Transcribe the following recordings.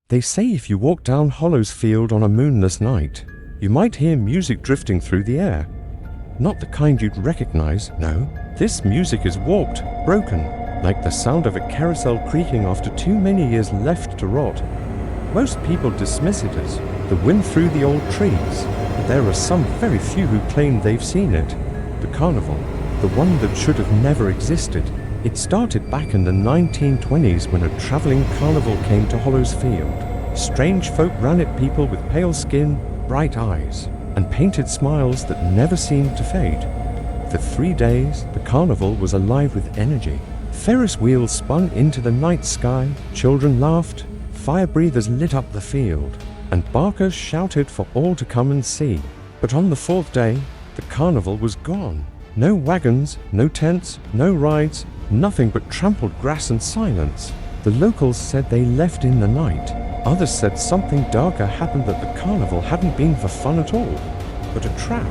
They say if you walk down Hollow's Field on a moonless night, you might hear music drifting through the air. Not the kind you'd recognize, no. This music is warped, broken, like the sound of a carousel creaking after too many years left to rot. Most people dismiss it as the wind through the old trees, but there are some very few who claim they've seen it. The Carnival, the one that should have never existed. It started back in the 1920s when a traveling carnival came to Hollow's Field. Strange folk ran it, people with pale skin, bright eyes, and painted smiles that never seemed to fade. For 3 days, the carnival was alive with energy. Ferris wheels spun into the night sky, children laughed, fire breathers lit up the field, and barkers shouted for all to come and see. But on the 4th day, the carnival was gone. No wagons, no tents, no rides, nothing but trampled grass and silence. The locals said they left in the night. Others said something darker happened, that the carnival hadn't been for fun at all, but a trap,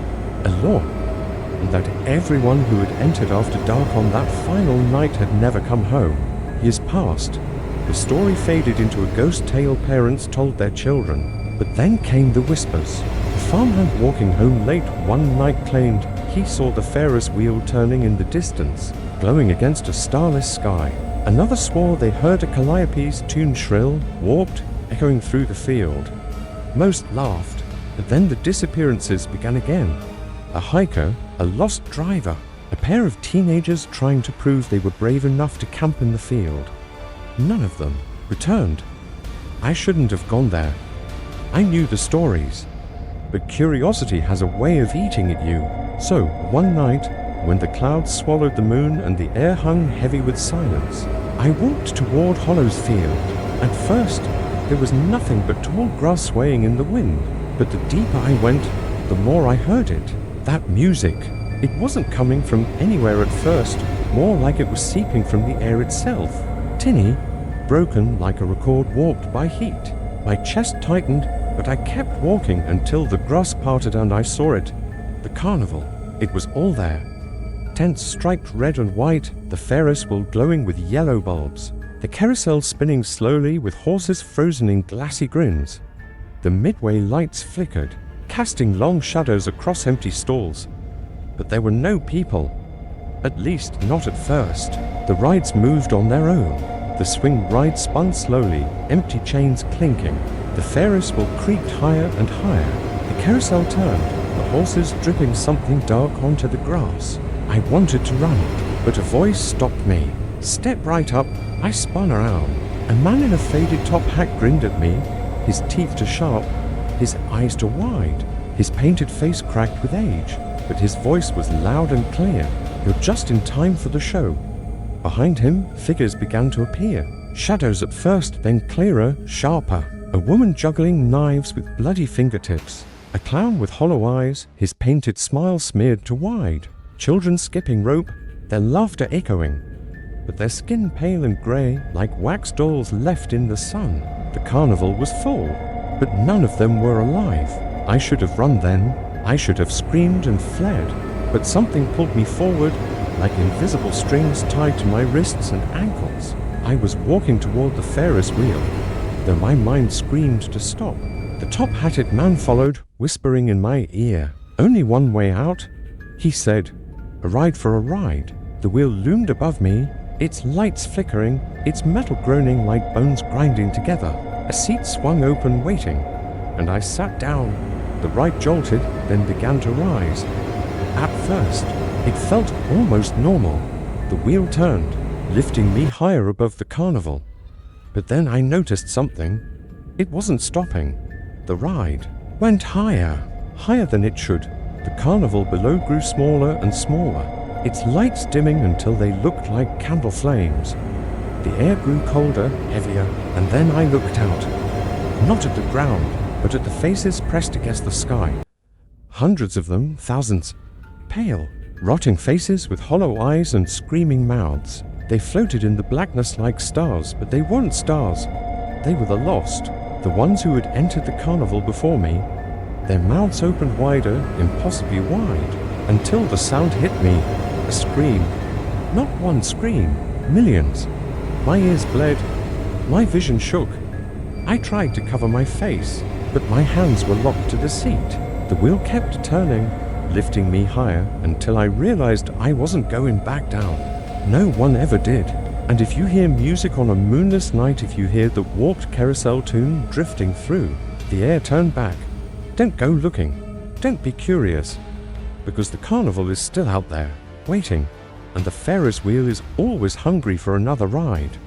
a law, and that everyone who had entered after dark on that final night had never come home. Years passed. The story faded into a ghost tale parents told their children. But then came the whispers. A farmhand walking home late one night claimed he saw the Ferris wheel turning in the distance, glowing against a starless sky. Another swore they heard a calliope's tune, shrill, warped, echoing through the field. Most laughed, but then the disappearances began again. A hiker, a lost driver, a pair of teenagers trying to prove they were brave enough to camp in the field. None of them returned. I shouldn't have gone there. I knew the stories, but curiosity has a way of eating at you. So, one night, when the clouds swallowed the moon and the air hung heavy with silence, I walked toward Hollow's Field. At first, there was nothing but tall grass swaying in the wind, but the deeper I went, the more I heard it. That music. It wasn't coming from anywhere at first, more like it was seeping from the air itself. Tinny, broken like a record warped by heat. My chest tightened, but I kept walking until the grass parted and I saw it. The carnival. It was all there. Tents striped red and white, the Ferris wheel glowing with yellow bulbs, the carousel spinning slowly with horses frozen in glassy grins. The midway lights flickered, casting long shadows across empty stalls. But there were no people. At least, not at first. The rides moved on their own. The swing ride spun slowly, empty chains clinking. The Ferris wheel creaked higher and higher. The carousel turned, the horses dripping something dark onto the grass. I wanted to run, but a voice stopped me. Step right up. I spun around. A man in a faded top hat grinned at me, his teeth too sharp, his eyes too wide, his painted face cracked with age, but his voice was loud and clear. You're just in time for the show. Behind him, figures began to appear. Shadows at first, then clearer, sharper. A woman juggling knives with bloody fingertips. A clown with hollow eyes, his painted smile smeared to wide. Children skipping rope, their laughter echoing, but their skin pale and grey like wax dolls left in the sun. The carnival was full, but none of them were alive. I should have run then. I should have screamed and fled, but something pulled me forward, like invisible strings tied to my wrists and ankles. I was walking toward the Ferris wheel, though my mind screamed to stop. The top-hatted man followed, whispering in my ear. Only one way out, he said. A ride for a ride. The wheel loomed above me, its lights flickering, its metal groaning like bones grinding together. A seat swung open, waiting, and I sat down. The ride jolted, then began to rise. At first, it felt almost normal. The wheel turned, lifting me higher above the carnival. But then I noticed something. It wasn't stopping. The ride went higher, higher than it should. The carnival below grew smaller and smaller, its lights dimming until they looked like candle flames. The air grew colder, heavier, and then I looked out. Not at the ground, but at the faces pressed against the sky. Hundreds of them, thousands. Pale, rotting faces with hollow eyes and screaming mouths. They floated in the blackness like stars, but they weren't stars. They were the lost, the ones who had entered the carnival before me. Their mouths opened wider, impossibly wide, until the sound hit me. A scream. Not one scream, millions. My ears bled. My vision shook. I tried to cover my face, but my hands were locked to the seat. The wheel kept turning, lifting me higher until I realized I wasn't going back down. No one ever did. And if you hear music on a moonless night, if you hear the warped carousel tune drifting through the air, turn back. Don't go looking. Don't be curious. Because the carnival is still out there, waiting, and the Ferris wheel is always hungry for another ride.